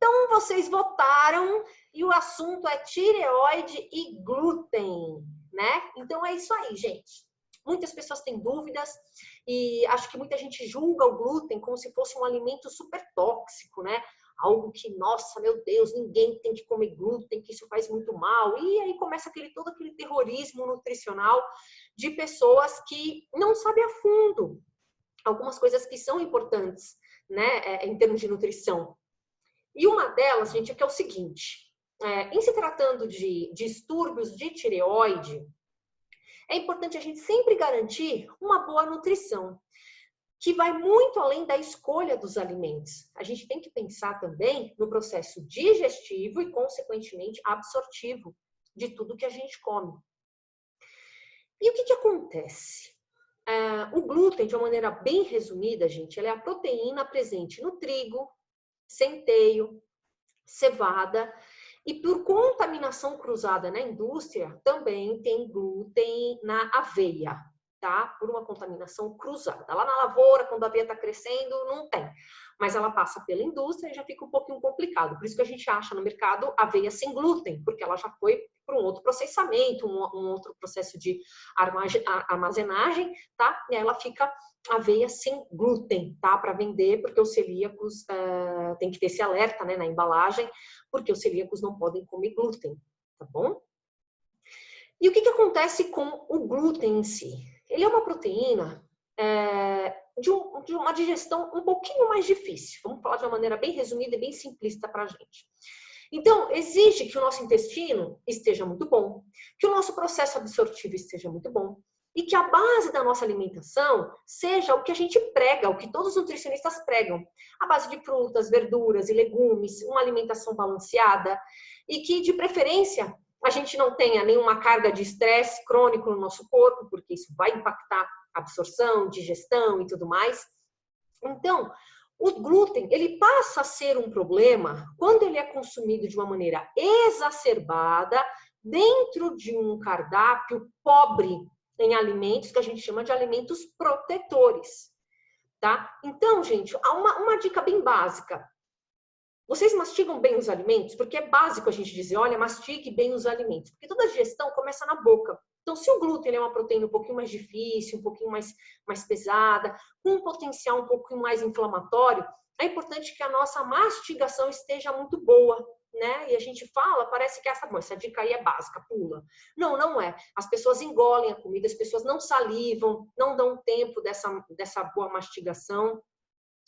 Então, vocês votaram e o assunto é tireoide e glúten, né? Então, é isso aí, gente. Muitas pessoas têm dúvidas e acho que muita gente julga o glúten como se fosse um alimento super tóxico, né? Algo que, nossa, meu Deus, ninguém tem que comer glúten, que isso faz muito mal. E aí começa todo aquele terrorismo nutricional de pessoas que não sabem a fundo algumas coisas que são importantes, né, em termos de nutrição. E uma delas, gente, é que é o seguinte, em se tratando de distúrbios de tireoide, é importante a gente sempre garantir uma boa nutrição, que vai muito além da escolha dos alimentos. A gente tem que pensar também no processo digestivo e, consequentemente, absortivo de tudo que a gente come. E o que acontece? O glúten, de uma maneira bem resumida, gente, ele é a proteína presente no trigo, centeio, cevada, e por contaminação cruzada na indústria, também tem glúten na aveia, tá? Por uma contaminação cruzada. Lá na lavoura, quando a aveia está crescendo, não tem. Mas ela passa pela indústria e já fica um pouquinho complicado. Por isso que a gente acha no mercado aveia sem glúten, porque ela já foi para um outro processamento, um outro processo de armazenagem, tá? E aí ela fica aveia sem glúten, tá? Para vender, porque os celíacos tem que ter esse alerta, né, na embalagem, porque os celíacos não podem comer glúten, tá bom? E o que acontece com o glúten em si? Ele é uma proteína de uma digestão um pouquinho mais difícil. Vamos falar de uma maneira bem resumida e bem simplista para a gente. Então, exige que o nosso intestino esteja muito bom, que o nosso processo absortivo esteja muito bom e que a base da nossa alimentação seja o que a gente prega, o que todos os nutricionistas pregam. A base de frutas, verduras e legumes, uma alimentação balanceada e que, de preferência, a gente não tenha nenhuma carga de estresse crônico no nosso corpo, porque isso vai impactar a absorção, digestão e tudo mais. Então, o glúten, ele passa a ser um problema quando ele é consumido de uma maneira exacerbada dentro de um cardápio pobre em alimentos que a gente chama de alimentos protetores, tá? Então, gente, há uma dica bem básica. Vocês mastigam bem os alimentos? Porque é básico a gente dizer, olha, mastigue bem os alimentos. Porque toda a digestão começa na boca. Então, se o glúten é uma proteína um pouquinho mais difícil, um pouquinho mais pesada, com um potencial um pouquinho mais inflamatório, é importante que a nossa mastigação esteja muito boa, né? E a gente fala, parece que essa dica aí é básica, pula. Não, não é. As pessoas engolem a comida, as pessoas não salivam, não dão tempo dessa boa mastigação.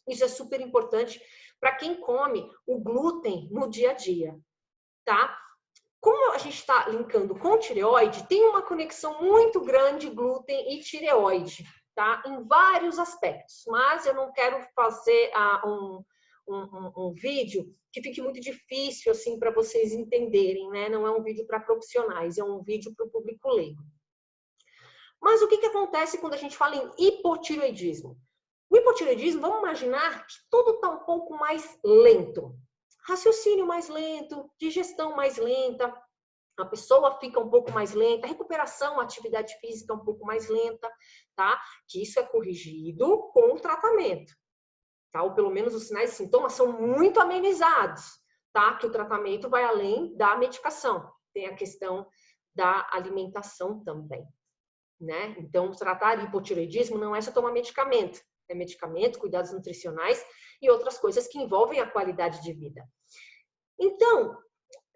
Isso é super importante para quem come o glúten no dia a dia, tá? Como a gente está linkando com tireoide, tem uma conexão muito grande glúten e tireoide, tá? Em vários aspectos, mas eu não quero fazer um vídeo que fique muito difícil assim para vocês entenderem, né? Não é um vídeo para profissionais, é um vídeo para o público leigo. Mas o que acontece quando a gente fala em hipotireoidismo? O hipotireoidismo, vamos imaginar que tudo está um pouco mais lento. Raciocínio mais lento, digestão mais lenta, a pessoa fica um pouco mais lenta, a recuperação, a atividade física um pouco mais lenta, tá? Que isso é corrigido com o tratamento, tá? Ou pelo menos os sinais e sintomas são muito amenizados, tá? Que o tratamento vai além da medicação. Tem a questão da alimentação também, né? Então, tratar hipotireoidismo não é só tomar medicamento. É medicamento, cuidados nutricionais e outras coisas que envolvem a qualidade de vida. Então,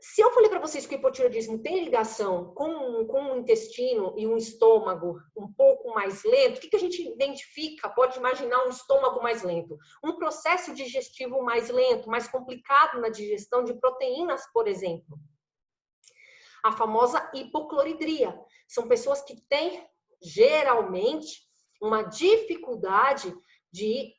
se eu falei para vocês que o hipotireoidismo tem ligação com um intestino e um estômago um pouco mais lento, o que a gente identifica? Pode imaginar um estômago mais lento. Um processo digestivo mais lento, mais complicado na digestão de proteínas, por exemplo. A famosa hipocloridria. São pessoas que têm, geralmente, uma dificuldade de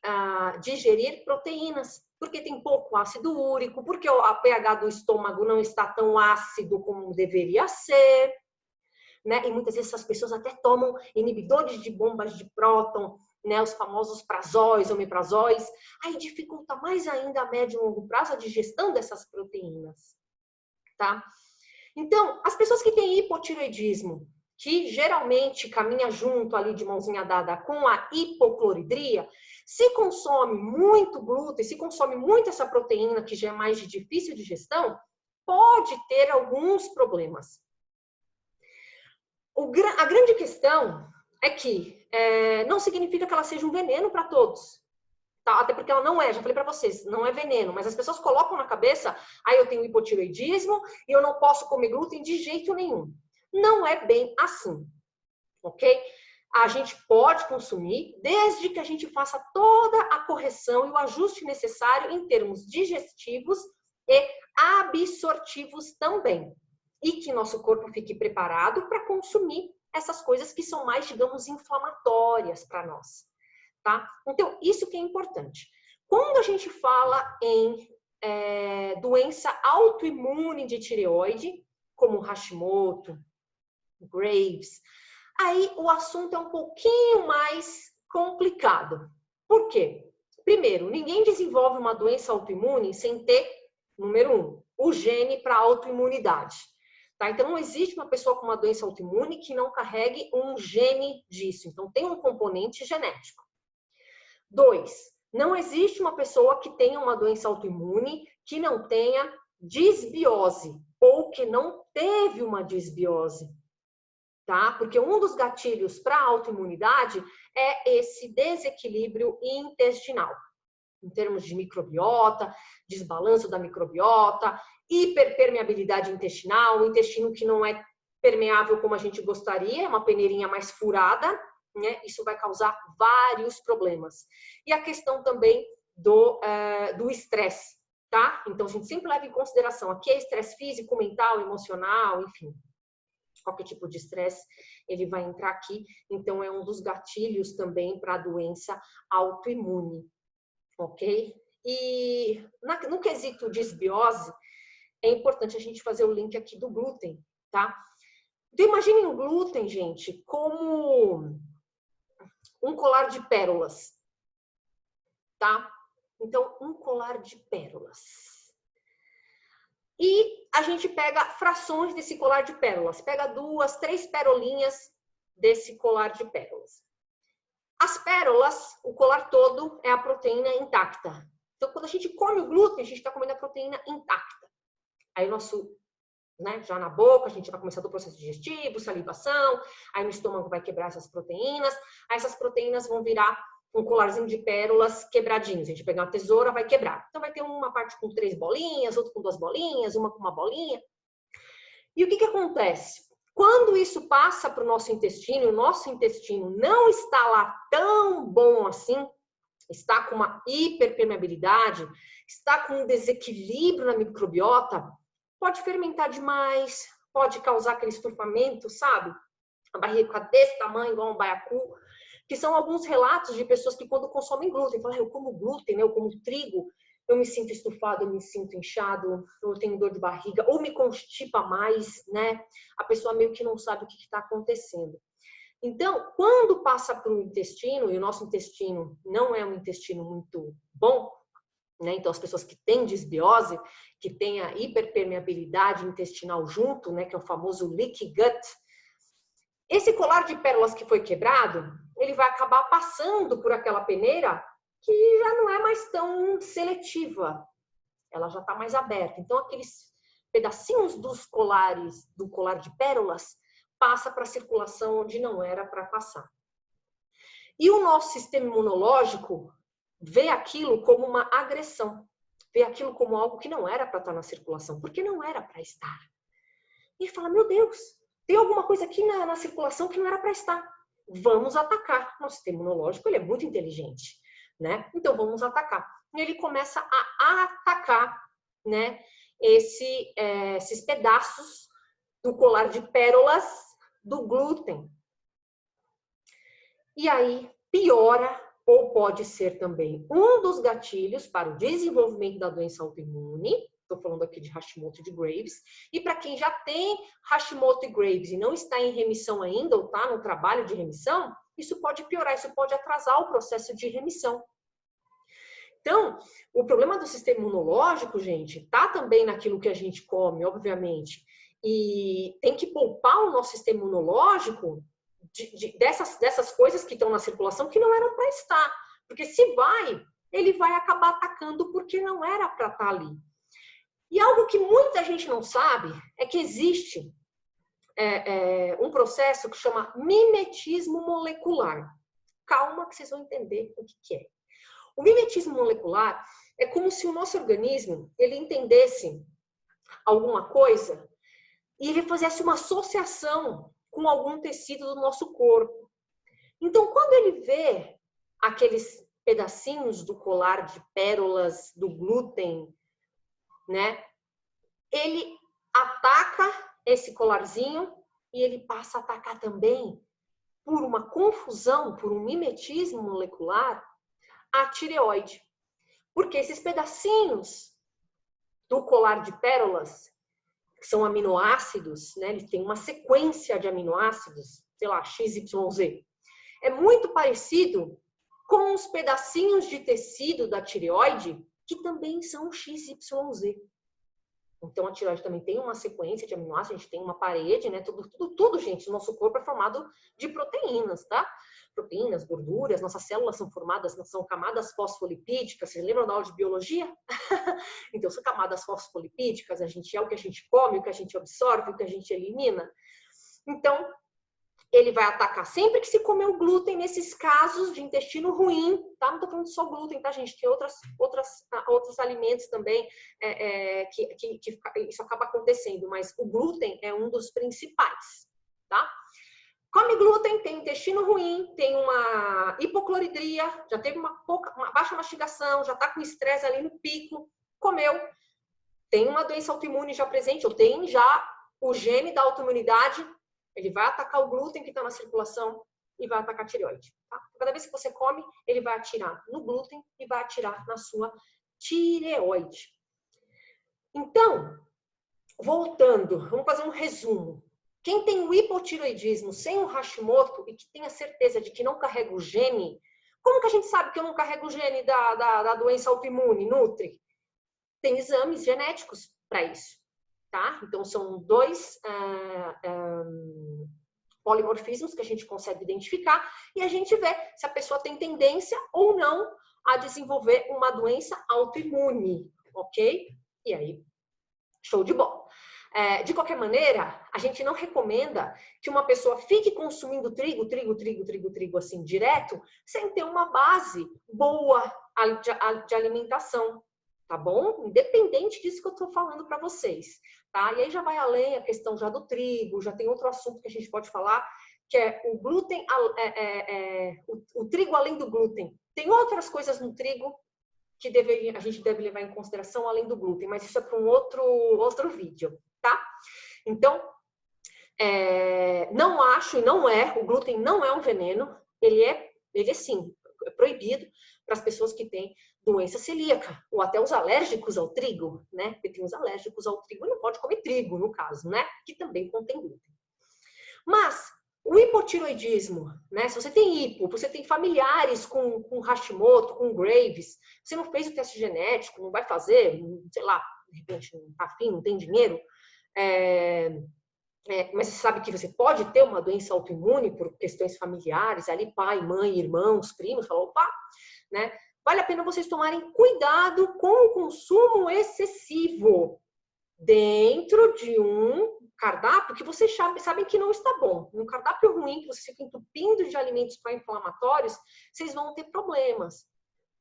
digerir proteínas, porque tem pouco ácido úrico, porque o pH do estômago não está tão ácido como deveria ser, né? E muitas vezes essas pessoas até tomam inibidores de bombas de próton, né? Os famosos prazóis, omeprazóis, aí dificulta mais ainda a médio e longo prazo a digestão dessas proteínas, tá? Então, as pessoas que têm hipotireoidismo, que geralmente caminha junto ali de mãozinha dada com a hipocloridria, se consome muito glúten, se consome muito essa proteína que já é mais de difícil digestão, pode ter alguns problemas. A grande questão é que não significa que ela seja um veneno para todos. Tá? Até porque ela não é, já falei para vocês, não é veneno, mas as pessoas colocam na cabeça, eu tenho hipotireoidismo e eu não posso comer glúten de jeito nenhum. Não é bem assim, ok? A gente pode consumir desde que a gente faça toda a correção e o ajuste necessário em termos digestivos e absortivos também. E que nosso corpo fique preparado para consumir essas coisas que são mais, digamos, inflamatórias para nós. Tá? Então, isso que é importante. Quando a gente fala em doença autoimune de tireoide, como Hashimoto, Graves, aí o assunto é um pouquinho mais complicado. Por quê? Primeiro, ninguém desenvolve uma doença autoimune sem ter, número 1, o gene para autoimunidade. Tá? Então, não existe uma pessoa com uma doença autoimune que não carregue um gene disso. Então, tem um componente genético. 2, não existe uma pessoa que tenha uma doença autoimune que não tenha disbiose ou que não teve uma disbiose, tá? Porque um dos gatilhos para a autoimunidade é esse desequilíbrio intestinal, em termos de microbiota, desbalanço da microbiota, hiperpermeabilidade intestinal, o intestino que não é permeável como a gente gostaria, é uma peneirinha mais furada, né? Isso vai causar vários problemas. E a questão também do estresse, tá? Então, a gente sempre leva em consideração, aqui é estresse físico, mental, emocional, enfim. Qualquer tipo de estresse, ele vai entrar aqui. Então, é um dos gatilhos também para a doença autoimune, ok? E no quesito disbiose, é importante a gente fazer o link aqui do glúten, tá? Então, imaginem o glúten, gente, como um colar de pérolas, tá? Então, um colar de pérolas. E a gente pega frações desse colar de pérolas. Pega 2, 3 perolinhas desse colar de pérolas. As pérolas, o colar todo é a proteína intacta. Então, quando a gente come o glúten, a gente está comendo a proteína intacta. Aí, já na boca, a gente vai começar do processo digestivo, salivação, aí no estômago vai quebrar essas proteínas, aí essas proteínas vão virar um colarzinho de pérolas quebradinhos. A gente pegar uma tesoura, vai quebrar. Então vai ter uma parte com 3 bolinhas, outra com 2 bolinhas, uma com uma bolinha. E o que acontece? Quando isso passa para o nosso intestino, o nosso intestino não está lá tão bom assim, está com uma hiperpermeabilidade, está com um desequilíbrio na microbiota, pode fermentar demais, pode causar aquele estufamento, sabe? A barriga fica desse tamanho, igual um baiacu, que são alguns relatos de pessoas que quando consomem glúten, falam, eu como glúten, né? Eu como trigo, eu me sinto estufado, eu me sinto inchado, eu tenho dor de barriga, ou me constipa mais, né? A pessoa meio que não sabe o que está acontecendo. Então, quando passa para o intestino, e o nosso intestino não é um intestino muito bom, né? Então, as pessoas que têm disbiose, que têm a hiperpermeabilidade intestinal junto, né? Que é o famoso leaky gut, esse colar de pérolas que foi quebrado, ele vai acabar passando por aquela peneira que já não é mais tão seletiva. Ela já está mais aberta. Então, aqueles pedacinhos dos colares, do colar de pérolas, passa para a circulação onde não era para passar. E o nosso sistema imunológico vê aquilo como uma agressão. Vê aquilo como algo que não era para estar na circulação, porque não era para estar. E ele fala, meu Deus, tem alguma coisa aqui na circulação que não era para estar. Vamos atacar. Nosso sistema imunológico, ele é muito inteligente, né? Então, vamos atacar. E ele começa a atacar, né, esses pedaços do colar de pérolas do glúten. E aí, piora, ou pode ser também um dos gatilhos para o desenvolvimento da doença autoimune. Estou falando aqui de Hashimoto e de Graves. E para quem já tem Hashimoto e Graves e não está em remissão ainda, ou está no trabalho de remissão, isso pode piorar, isso pode atrasar o processo de remissão. Então, o problema do sistema imunológico, gente, está também naquilo que a gente come, obviamente. E tem que poupar o nosso sistema imunológico dessas coisas que estão na circulação que não eram para estar. Porque se vai, ele vai acabar atacando porque não era para estar ali. E algo que muita gente não sabe é que existe um processo que chama mimetismo molecular. Calma que vocês vão entender o que é. O mimetismo molecular é como se o nosso organismo ele entendesse alguma coisa e ele fizesse uma associação com algum tecido do nosso corpo. Então, quando ele vê aqueles pedacinhos do colar de pérolas, do glúten, né? Ele ataca esse colarzinho e ele passa a atacar também, por uma confusão, por um mimetismo molecular, a tireoide. Porque esses pedacinhos do colar de pérolas, que são aminoácidos, né? Ele tem uma sequência de aminoácidos, sei lá, XYZ. É muito parecido com os pedacinhos de tecido da tireoide, que também são XYZ. Então, a tireoide também tem uma sequência de aminoácidos, a gente tem uma parede, né? Tudo, gente, o nosso corpo é formado de proteínas, tá? Proteínas, gorduras, nossas células são formadas, são camadas fosfolipídicas. Vocês lembram da aula de biologia? Então, são camadas fosfolipídicas, a gente é o que a gente come, o que a gente absorve, o que a gente elimina. Então, ele vai atacar sempre que se comer o glúten, nesses casos de intestino ruim, tá? Não estou falando só glúten, tá, gente? Tem outros alimentos também que isso acaba acontecendo, mas o glúten é um dos principais, tá? Come glúten, tem intestino ruim, tem uma hipocloridria, já teve uma baixa mastigação, já está com estresse ali no pico, comeu, tem uma doença autoimune já presente, ou tem já o gene da autoimunidade. Ele vai atacar o glúten que está na circulação e vai atacar a tireoide. Tá? Cada vez que você come, ele vai atirar no glúten e vai atirar na sua tireoide. Então, voltando, vamos fazer um resumo. Quem tem o hipotireoidismo sem o Hashimoto e que tem a certeza de que não carrega o gene, como que a gente sabe que eu não carrego o gene da doença autoimune, Nutri? Tem exames genéticos para isso. Tá? Então, são dois polimorfismos que a gente consegue identificar e a gente vê se a pessoa tem tendência ou não a desenvolver uma doença autoimune, ok? E aí, show de bola. De qualquer maneira, a gente não recomenda que uma pessoa fique consumindo trigo assim, direto, sem ter uma base boa de alimentação. Tá bom? Independente disso que eu tô falando para vocês, tá? E aí já vai além a questão já do trigo, já tem outro assunto que a gente pode falar, que é o glúten, o trigo além do glúten. Tem outras coisas no trigo que a gente deve levar em consideração além do glúten, mas isso é para um outro vídeo, tá? Então, não acho, e não é, o glúten não é um veneno, ele é sim, é proibido para as pessoas que têm doença celíaca, ou até os alérgicos ao trigo, né? Porque tem os alérgicos ao trigo e não pode comer trigo, no caso, né? Que também contém glúten. Mas o hipotiroidismo, né? Se você tem hipo, você tem familiares com Hashimoto, com Graves, você não fez o teste genético, não vai fazer, sei lá, de repente não tá afim, não tem dinheiro, mas você sabe que você pode ter uma doença autoimune por questões familiares, ali pai, mãe, irmãos, primos, falou, opa, né? Vale a pena vocês tomarem cuidado com o consumo excessivo dentro de um cardápio que vocês sabem que não está bom. Um cardápio ruim, que você fica entupindo de alimentos pró-inflamatórios, vocês vão ter problemas,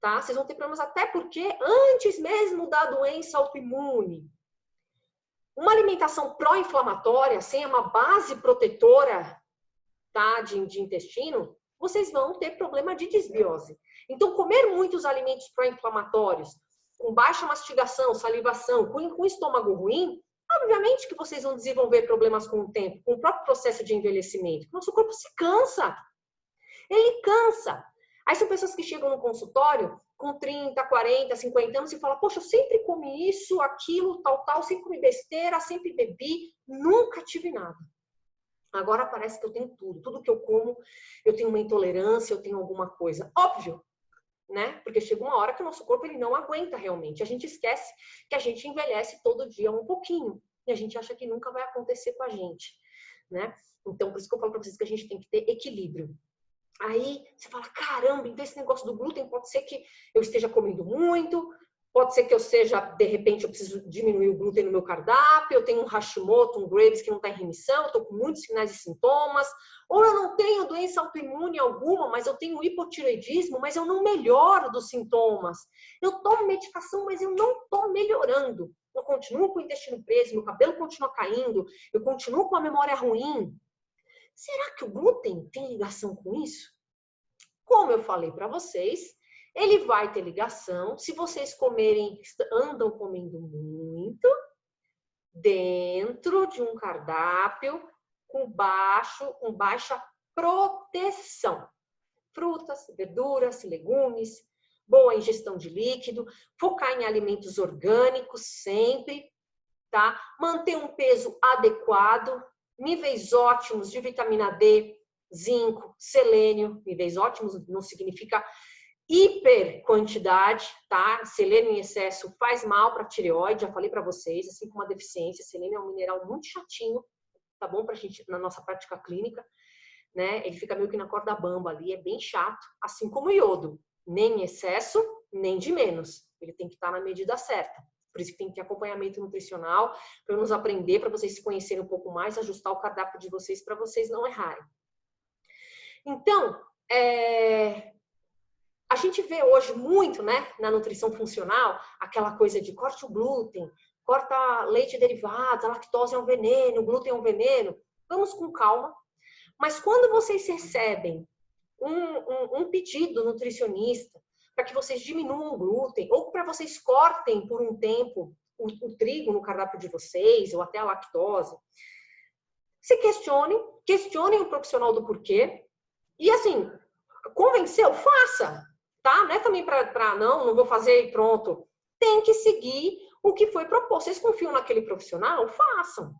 tá? Vocês vão ter problemas até porque antes mesmo da doença autoimune, uma alimentação pró-inflamatória, sem uma base protetora, tá, de intestino, vocês vão ter problema de desbiose. Então, comer muitos alimentos pró-inflamatórios, com baixa mastigação, salivação, com estômago ruim, obviamente que vocês vão desenvolver problemas com o tempo, com o próprio processo de envelhecimento. Nosso corpo se cansa. Ele cansa. Aí são pessoas que chegam no consultório com 30, 40, 50 anos e falam, poxa, eu sempre comi isso, aquilo, tal, sempre comi besteira, sempre bebi, nunca tive nada. Agora parece que eu tenho tudo. Tudo que eu como, eu tenho uma intolerância, eu tenho alguma coisa. Óbvio, né? Porque chega uma hora que o nosso corpo ele não aguenta realmente. A gente esquece que a gente envelhece todo dia um pouquinho. e a gente acha que nunca vai acontecer com a gente, né? Então, por isso que eu falo para vocês que a gente tem que ter equilíbrio. Aí você fala, caramba, então esse negócio do glúten pode ser que eu esteja comendo muito, pode ser que eu seja, de repente, eu preciso diminuir o glúten no meu cardápio, eu tenho um Hashimoto, um Graves que não está em remissão, eu estou com muitos sinais e sintomas, ou eu não tenho doença autoimune alguma, mas eu tenho hipotireoidismo, mas eu não melhoro dos sintomas. Eu tomo medicação, mas eu não estou melhorando. Eu continuo com o intestino preso, meu cabelo continua caindo, eu continuo com a memória ruim. Será que o glúten tem ligação com isso? Como eu falei para vocês, ele vai ter ligação se vocês andam comendo muito dentro de um cardápio com baixa proteção. Frutas, verduras, legumes, boa ingestão de líquido, focar em alimentos orgânicos sempre, tá? Manter um peso adequado, níveis ótimos de vitamina D, zinco, selênio. Níveis ótimos não significa hiper quantidade, tá? Selênio em excesso faz mal para a tireoide, já falei para vocês, assim como a deficiência. Selênio é um mineral muito chatinho, tá bom pra gente na nossa prática clínica, né? Ele fica meio que na corda bamba ali, é bem chato, assim como o iodo, nem em excesso, nem de menos. Ele tem que estar na medida certa. Por isso que tem que ter acompanhamento nutricional, para nos aprender, para vocês se conhecerem um pouco mais, ajustar o cardápio de vocês para vocês não errarem. Então, a gente vê hoje muito, né, na nutrição funcional, aquela coisa de corte o glúten, corta leite derivado, a lactose é um veneno, o glúten é um veneno. Vamos com calma. Mas quando vocês recebem um pedido nutricionista para que vocês diminuam o glúten ou para vocês cortem por um tempo o trigo no cardápio de vocês ou até a lactose, se questionem o profissional do porquê e assim, convenceu, faça, tá? Não é também para não vou fazer e pronto. Tem que seguir o que foi proposto. Vocês confiam naquele profissional? Façam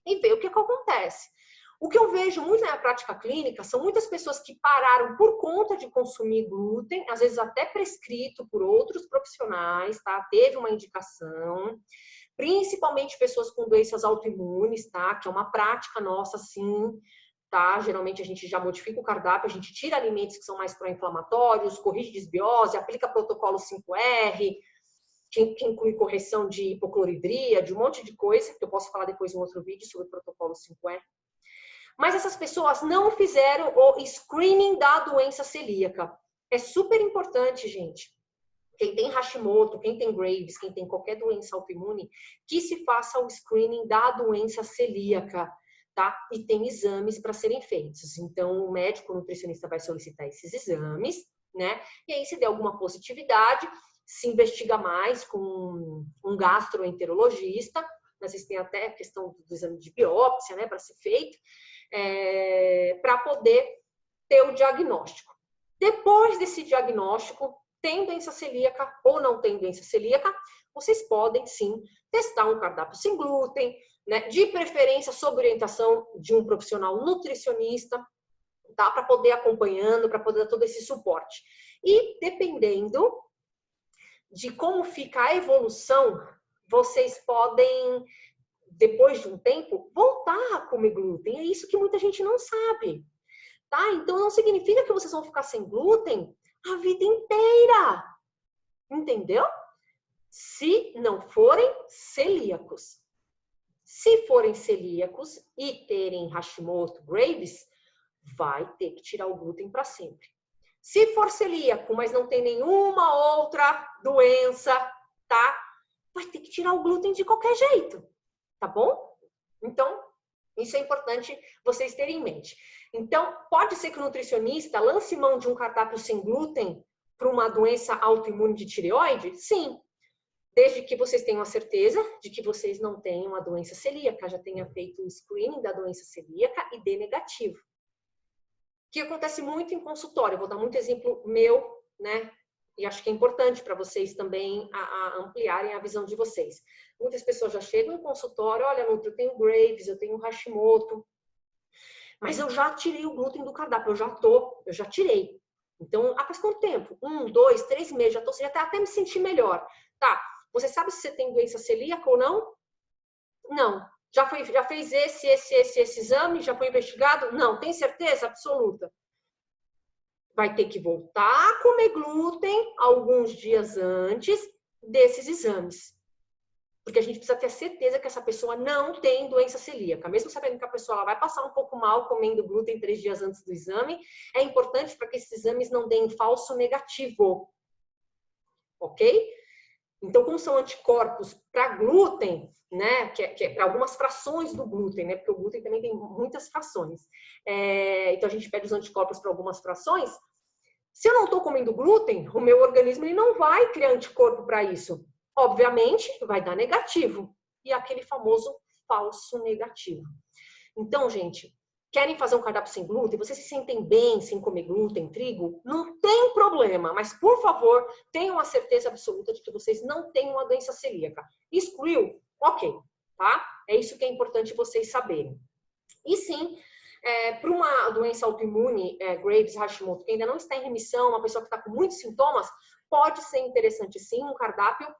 e vê o que acontece. O que eu vejo muito na prática clínica são muitas pessoas que pararam por conta de consumir glúten, às vezes até prescrito por outros profissionais, tá? Teve uma indicação, principalmente pessoas com doenças autoimunes, tá? Que é uma prática nossa, sim, tá? Geralmente a gente já modifica o cardápio, a gente tira alimentos que são mais pró-inflamatórios, corrige desbiose, aplica protocolo 5R, que inclui correção de hipocloridria, de um monte de coisa, que eu posso falar depois em outro vídeo sobre o protocolo 5R. Mas essas pessoas não fizeram o screening da doença celíaca. É super importante, gente. Quem tem Hashimoto, quem tem Graves, quem tem qualquer doença autoimune, que se faça o screening da doença celíaca, tá? E tem exames para serem feitos. Então, o médico, o nutricionista vai solicitar esses exames, né? E aí, se der alguma positividade, se investiga mais com um gastroenterologista. Às vezes tem até a questão do exame de biópsia, né, para ser feito, para poder ter o diagnóstico. Depois desse diagnóstico, tem doença celíaca ou não tem doença celíaca, vocês podem sim testar um cardápio sem glúten, né, de preferência sob orientação de um profissional nutricionista, tá, para poder acompanhando, para poder dar todo esse suporte. E dependendo de como fica a evolução, vocês podem, depois de um tempo, voltar a comer glúten. É isso que muita gente não sabe, tá? Então, não significa que vocês vão ficar sem glúten a vida inteira, entendeu? Se não forem celíacos. Se forem celíacos e terem Hashimoto, Graves, vai ter que tirar o glúten para sempre. Se for celíaco, mas não tem nenhuma outra doença, tá? Vai ter que tirar o glúten de qualquer jeito, tá bom? Então, isso é importante vocês terem em mente. Então, pode ser que o nutricionista lance mão de um cardápio sem glúten para uma doença autoimune de tireoide? Sim, desde que vocês tenham a certeza de que vocês não têm uma doença celíaca, já tenha feito o screening da doença celíaca e dê negativo. Que acontece muito em consultório. Eu vou dar muito exemplo meu, né? E acho que é importante para vocês também a ampliarem a visão de vocês. Muitas pessoas já chegam em consultório, olha, Nutri, eu tenho Graves, eu tenho Hashimoto, mas eu já tirei o glúten do cardápio, eu já tirei. Então, faz quanto tempo? 1, 2, 3 meses, já até me sentir melhor. Tá, você sabe se você tem doença celíaca ou não? Não. Já fez esse exame? Já foi investigado? Não. Tem certeza absoluta? Vai ter que voltar a comer glúten alguns dias antes desses exames. Porque a gente precisa ter certeza que essa pessoa não tem doença celíaca. Mesmo sabendo que a pessoa ela vai passar um pouco mal comendo glúten 3 dias antes do exame, é importante para que esses exames não deem falso negativo. Ok? Então, como são anticorpos para glúten, né, que é para algumas frações do glúten, né, porque o glúten também tem muitas frações. Então, a gente pede os anticorpos para algumas frações. Se eu não estou comendo glúten, o meu organismo ele não vai criar anticorpo para isso. Obviamente, vai dar negativo. E aquele famoso falso negativo. Então, gente, querem fazer um cardápio sem glúten? Vocês se sentem bem sem comer glúten, trigo? Não tem problema, mas por favor, tenham a certeza absoluta de que vocês não têm uma doença celíaca. Excluiu? Ok, tá? É isso que é importante vocês saberem. E sim, para uma doença autoimune, Graves, Hashimoto, que ainda não está em remissão, uma pessoa que está com muitos sintomas, pode ser interessante sim um cardápio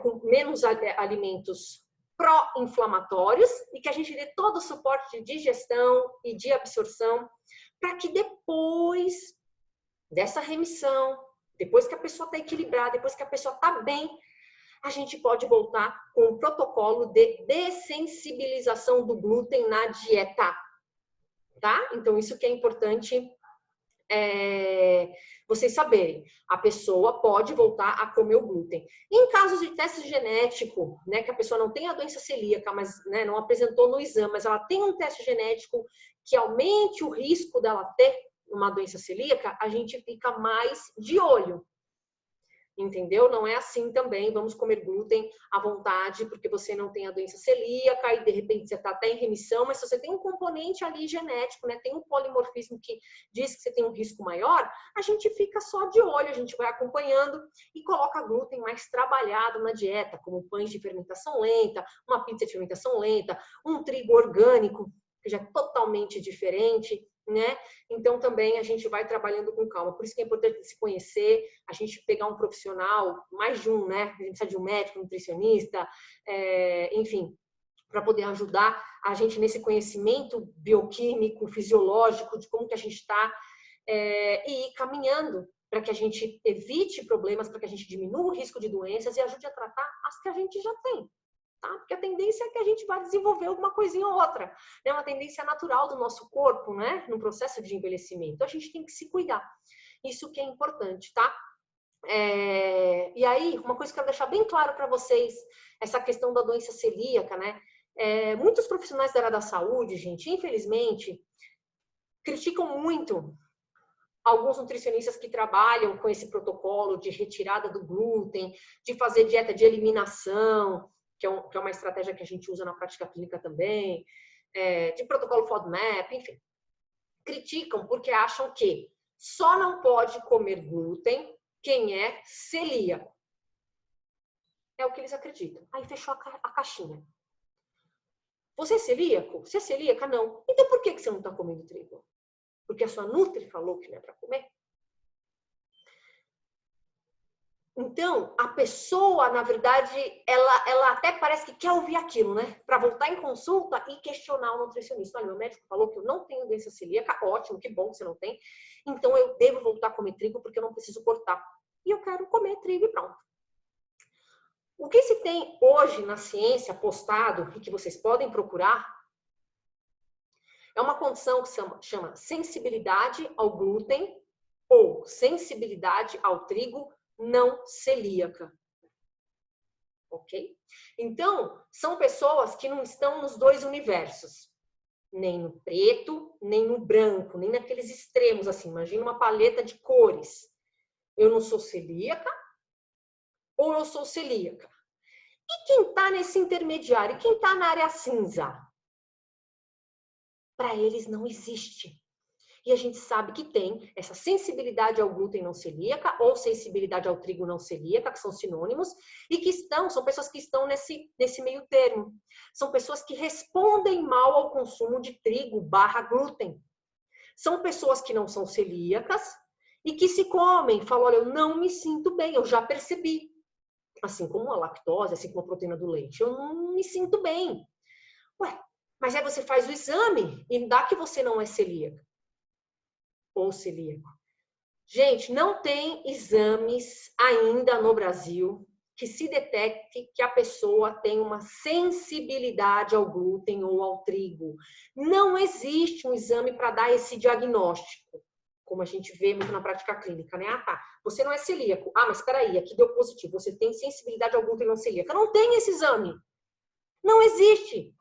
com menos alimentos pró-inflamatórios e que a gente dê todo o suporte de digestão e de absorção para que depois dessa remissão, depois que a pessoa está equilibrada, depois que a pessoa está bem, a gente pode voltar com um protocolo de dessensibilização do glúten na dieta, tá? Então, isso que é importante vocês saberem. A pessoa pode voltar a comer o glúten. Em casos de teste genético, né, que a pessoa não tem a doença celíaca, mas né, não apresentou no exame, mas ela tem um teste genético que aumente o risco dela ter uma doença celíaca, a gente fica mais de olho. Entendeu? Não é assim também, vamos comer glúten à vontade, porque você não tem a doença celíaca e de repente você está até em remissão, mas se você tem um componente ali genético, né, tem um polimorfismo que diz que você tem um risco maior, a gente fica só de olho, a gente vai acompanhando e coloca glúten mais trabalhado na dieta, como pães de fermentação lenta, uma pizza de fermentação lenta, um trigo orgânico, que já é totalmente diferente, né? Então também a gente vai trabalhando com calma. Por isso que é importante se conhecer, a gente pegar um profissional, mais de um, né? A gente precisa de um médico, nutricionista, enfim, para poder ajudar a gente nesse conhecimento bioquímico, fisiológico, de como que a gente está e ir caminhando para que a gente evite problemas, para que a gente diminua o risco de doenças e ajude a tratar as que a gente já tem. Tá? Porque a tendência é que a gente vai desenvolver alguma coisinha ou outra. É uma tendência natural do nosso corpo, né? No processo de envelhecimento. A gente tem que se cuidar. Isso que é importante, tá? E aí, uma coisa que eu quero deixar bem claro para vocês, essa questão da doença celíaca, né? Muitos profissionais da área da saúde, gente, infelizmente, criticam muito alguns nutricionistas que trabalham com esse protocolo de retirada do glúten, de fazer dieta de eliminação, que é uma estratégia que a gente usa na prática clínica também, de protocolo FODMAP, enfim. Criticam porque acham que só não pode comer glúten quem é celíaco. É o que eles acreditam. Aí fechou a caixinha. Você é celíaco? Você é celíaca? Não. Então por que você não está comendo trigo? Porque a sua nutri falou que não é para comer? Então, a pessoa, na verdade, ela até parece que quer ouvir aquilo, né? Para voltar em consulta e questionar o nutricionista. Olha, meu médico falou que eu não tenho doença celíaca. Ótimo, que bom que você não tem. Então, eu devo voltar a comer trigo porque eu não preciso cortar. E eu quero comer trigo e pronto. O que se tem hoje na ciência postado e que vocês podem procurar é uma condição que se chama sensibilidade ao glúten ou sensibilidade ao trigo não celíaca. Ok? Então, são pessoas que não estão nos dois universos. Nem no preto, nem no branco, nem naqueles extremos, assim. Imagina uma paleta de cores. Eu não sou celíaca ou eu sou celíaca. E quem está nesse intermediário? Quem está na área cinza? Para eles não existe. E a gente sabe que tem essa sensibilidade ao glúten não celíaca ou sensibilidade ao trigo não celíaca, que são sinônimos, e que são pessoas que estão nesse meio termo. São pessoas que respondem mal ao consumo de trigo / glúten. São pessoas que não são celíacas e que se comem, falam, olha, eu não me sinto bem, eu já percebi. assim como a lactose, assim como a proteína do leite. Eu não me sinto bem. Ué, mas aí você faz o exame e dá que você não é celíaca ou celíaco. Gente, não tem exames ainda no Brasil que se detecte que a pessoa tem uma sensibilidade ao glúten ou ao trigo. Não existe um exame para dar esse diagnóstico, como a gente vê muito na prática clínica, né? Ah, tá, você não é celíaco. Ah, mas espera aí, aqui deu positivo. Você tem sensibilidade ao glúten não celíaca. Não tem esse exame. Não existe.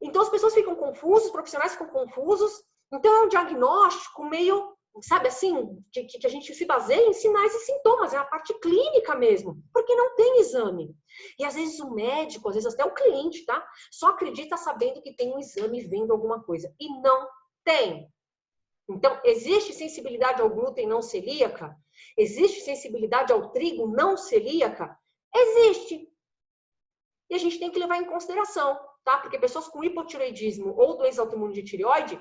Então as pessoas ficam confusas, os profissionais ficam confusos. Então é um diagnóstico meio, sabe assim, que a gente se baseia em sinais e sintomas, é a parte clínica mesmo, porque não tem exame. E às vezes o médico, às vezes até o cliente, tá? Só acredita sabendo que tem um exame vendo alguma coisa. E não tem. Então, existe sensibilidade ao glúten não celíaca? Existe sensibilidade ao trigo não celíaca? Existe. E a gente tem que levar em consideração, tá? Porque pessoas com hipotireoidismo ou doença autoimune de tireoide,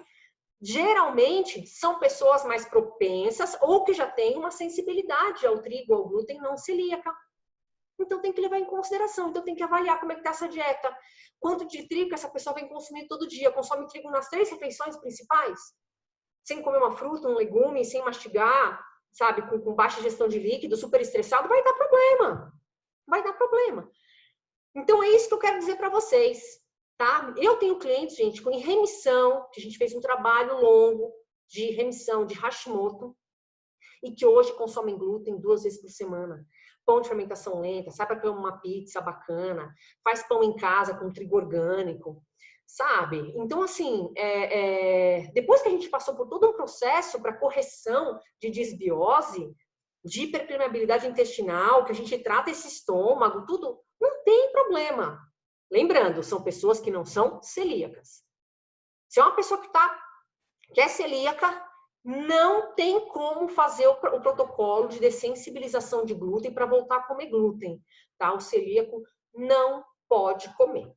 geralmente são pessoas mais propensas ou que já têm uma sensibilidade ao trigo ou ao glúten não celíaca. Então tem que levar em consideração, então tem que avaliar como é que tá essa dieta. Quanto de trigo que essa pessoa vem consumir todo dia? Consome trigo nas 3 refeições principais? Sem comer uma fruta, um legume, sem mastigar, sabe, com baixa gestão de líquido, super estressado, vai dar problema. Vai dar problema. Então, é isso que eu quero dizer para vocês, tá? Eu tenho clientes, gente, com remissão, que a gente fez um trabalho longo de remissão de Hashimoto e que hoje consomem glúten 2 vezes por semana. Pão de fermentação lenta, sai para comer uma pizza bacana, faz pão em casa com trigo orgânico, sabe? Então, assim, depois que a gente passou por todo um processo para correção de disbiose, de hiperpermeabilidade intestinal, que a gente trata esse estômago, tudo, não tem problema. Lembrando, são pessoas que não são celíacas. Se é uma pessoa que é celíaca, não tem como fazer o protocolo de dessensibilização de glúten para voltar a comer glúten, tá? O celíaco não pode comer.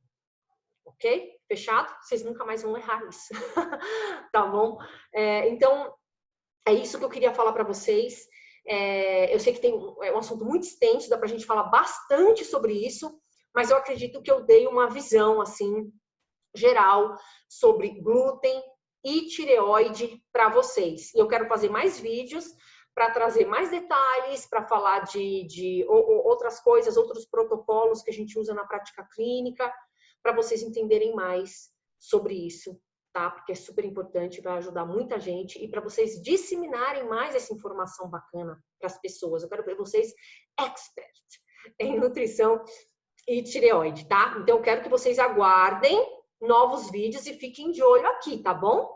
Ok? Fechado? Vocês nunca mais vão errar isso. Tá bom? Então, é isso que eu queria falar para vocês. Eu sei que é um assunto muito extenso, dá para a gente falar bastante sobre isso, mas eu acredito que eu dei uma visão, assim, geral sobre glúten e tireoide para vocês. E eu quero fazer mais vídeos para trazer mais detalhes, para falar de outras coisas, outros protocolos que a gente usa na prática clínica, para vocês entenderem mais sobre isso, tá? Porque é super importante, vai ajudar muita gente e para vocês disseminarem mais essa informação bacana para as pessoas. Eu quero ver vocês expert em nutrição e tireoide, tá? Então eu quero que vocês aguardem novos vídeos e fiquem de olho aqui, tá bom?